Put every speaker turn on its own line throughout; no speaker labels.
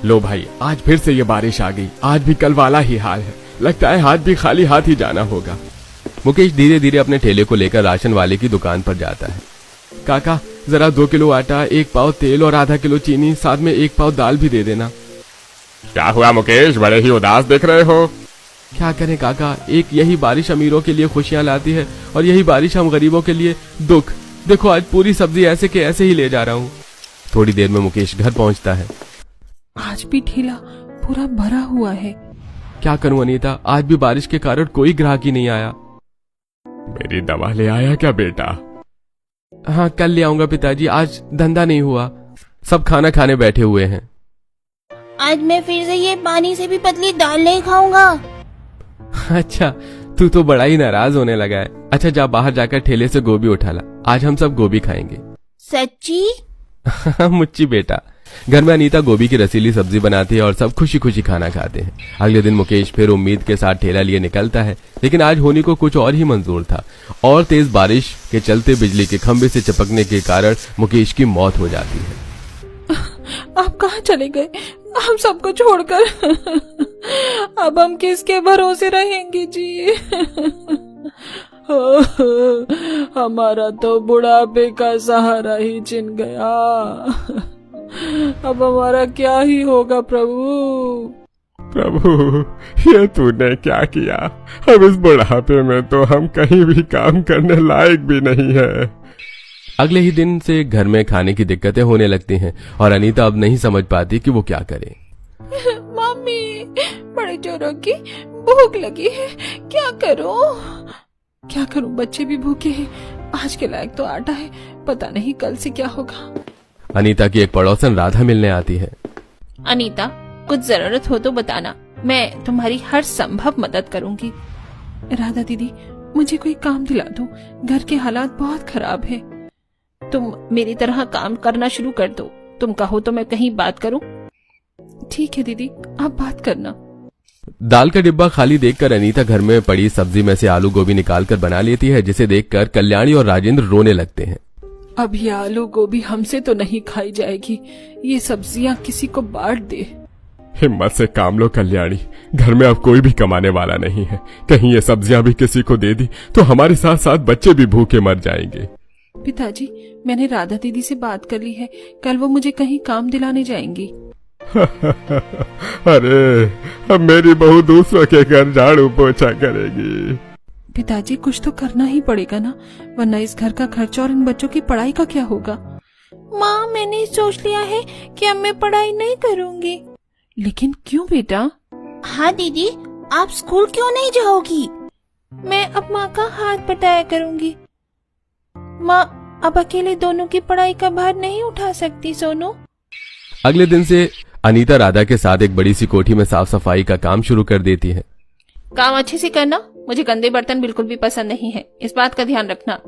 लो भाई, आज फिर से ये बारिश आ गई। आज भी कल वाला ही हाल है। लगता है हाथ भी खाली हाथ ही जाना होगा।
मुकेश धीरे धीरे अपने ठेले को लेकर राशन वाले की दुकान पर जाता है।
काका, जरा 2 किलो आटा, 1 पाव तेल और आधा किलो चीनी, साथ में 1 पाव दाल भी दे देना।
क्या हुआ मुकेश, बड़े ही उदास दिख रहे हो?
क्या करें काका, एक यही बारिश अमीरों के लिए खुशियां लाती है और यही बारिश हम गरीबों के लिए दुख। देखो आज पूरी सब्जी ऐसे के ऐसे ही ले जा रहा हूँ।
थोड़ी देर में मुकेश घर पहुंचता है।
आज भी ठेला पूरा भरा हुआ है।
क्या करूं अनीता, आज भी बारिश के कारण कोई ग्राहक ही नहीं आया।
मेरी दवा ले आया क्या बेटा?
हाँ, कल ले आऊंगा पिताजी, आज धंधा नहीं हुआ।
सब खाना खाने बैठे हुए हैं।
आज मैं फिर से ये पानी से भी पतली दाल नहीं खाऊंगा।
अच्छा, तू तो बड़ा ही नाराज होने लगा है। अच्छा जा बाहर जाकर ठेले से गोभी उठा ला, आज हम सब गोभी खाएंगे।
सच्ची?
मुच्ची बेटा।
घर में अनीता गोभी की रसीली सब्जी बनाती है और सब खुशी खुशी खाना खाते हैं। अगले दिन मुकेश फिर उम्मीद के साथ ठेला लिए निकलता है, लेकिन आज होनी को कुछ और ही मंजूर था। और तेज बारिश के चलते बिजली के खंभे से चिपकने के कारण मुकेश की मौत हो जाती है।
आप कहाँ चले गए, हम सबको छोड़कर? अब हम किसके भरोसे रहेंगे जी? हमारा तो बुढ़ापे का सहारा ही छिन गया। अब हमारा क्या ही होगा प्रभु?
प्रभु, ये तूने क्या किया? अब इस बुढ़ापे में तो हम कहीं भी काम करने लायक भी नहीं है।
अगले ही दिन से घर में खाने की दिक्कतें होने लगती हैं और अनीता अब नहीं समझ पाती कि वो क्या करे।
मम्मी, बड़े जोरों की भूख लगी है, क्या करूं? क्या करूं, बच्चे भी भूखे हैं। आज के लायक तो आटा है, पता नहीं कल से क्या होगा।
अनीता की एक पड़ोसन राधा मिलने आती है।
अनीता, कुछ जरूरत हो तो बताना, मैं तुम्हारी हर संभव मदद करूंगी।
राधा दीदी, मुझे कोई काम दिला दो, घर के हालात बहुत खराब है।
तुम मेरी तरह काम करना शुरू कर दो। तुम कहो तो मैं कहीं बात करूं?
ठीक है दीदी, आप बात करना।
दाल का डिब्बा खाली देखकर अनीता घर में पड़ी सब्जी में से आलू गोभी निकालकर बना लेती है, जिसे देखकर कल्याणी और राजेंद्र रोने लगते हैं।
अब ये आलू गोभी हमसे तो नहीं खाई जाएगी, ये सब्जियां किसी को बांट दे।
हिम्मत से काम लो कल्याणी, घर में अब कोई भी कमाने वाला नहीं है। कहीं ये सब्जियां भी किसी को दे दी तो हमारे साथ साथ बच्चे भी भूखे मर जाएंगे।
पिताजी, मैंने राधा दीदी से बात कर ली है, कल वो मुझे कहीं काम दिलाने जाएंगी।
अरे, अब मेरी बहू दूसरों के घर झाड़ू पोछा करेगी।
पिताजी, कुछ तो करना ही पड़ेगा ना, वरना इस घर का खर्चा और इन बच्चों की पढ़ाई का क्या होगा?
माँ, मैंने सोच लिया है कि अब मैं पढ़ाई नहीं करूंगी।
लेकिन क्यों बेटा?
हाँ दीदी, आप स्कूल क्यों नहीं जाओगी? मैं अब माँ का हाथ बटाया करूंगी। माँ, अब अकेले दोनों की पढ़ाई का भार नहीं उठा सकती सोनू।
अगले दिन से अनीता राधा के साथ एक बड़ी सी कोठी में साफ सफाई का काम शुरू कर देती है।
काम अच्छे से करना, मुझे गंदे बर्तन बिल्कुल भी पसंद नहीं है, इस बात का ध्यान रखना।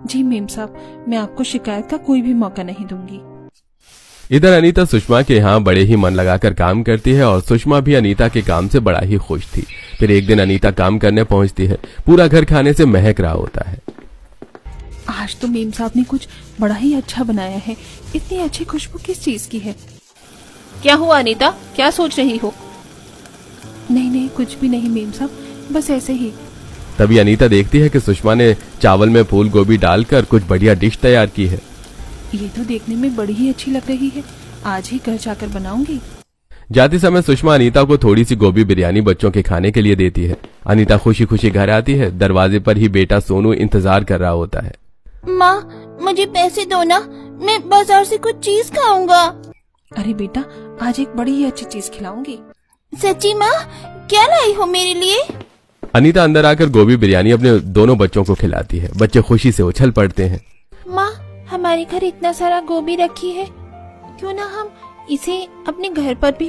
जी मेम साहब, मैं आपको शिकायत का कोई भी मौका नहीं दूंगी।
इधर अनीता सुषमा के यहाँ बड़े ही मन लगाकर काम करती है और सुषमा भी अनीता के काम से बड़ा ही खुश थी। फिर एक दिन अनीता काम करने पहुंचती है। पूरा घर खाने से महक रहा होता है।
आज तो मेम साहब ने कुछ बड़ा ही अच्छा बनाया है। इतनी अच्छी खुशबू किस चीज की है?
क्या हुआ अनीता, क्या सोच रही हो?
नहीं नहीं, कुछ भी नहीं मेम साहब, बस ऐसे ही।
तभी अनीता देखती है कि सुषमा ने चावल में फूल गोभी डालकर कुछ बढ़िया डिश तैयार की है।
ये तो देखने में बड़ी ही अच्छी लग रही है, आज ही घर जाकर बनाऊंगी।
जाते समय सुषमा अनीता को थोड़ी सी गोभी बिरयानी बच्चों के खाने के लिए देती है। अनीता खुशी खुशी घर आती है। दरवाजे पर ही बेटा सोनू इंतजार कर रहा होता है।
माँ, मुझे पैसे दो ना, मैं बाजार से कुछ चीज खाऊंगा।
अरे बेटा, आज एक बड़ी ही अच्छी चीज खिलाऊंगी।
सच्ची माँ, क्या लाई हो मेरे लिए?
अनीता अंदर आकर गोभी बिरयानी अपने दोनों बच्चों को खिलाती है। बच्चे खुशी से उछल पड़ते हैं।
माँ, हमारे घर इतना सारा गोभी रखी है, क्यों ना हम इसे अपने घर पर भी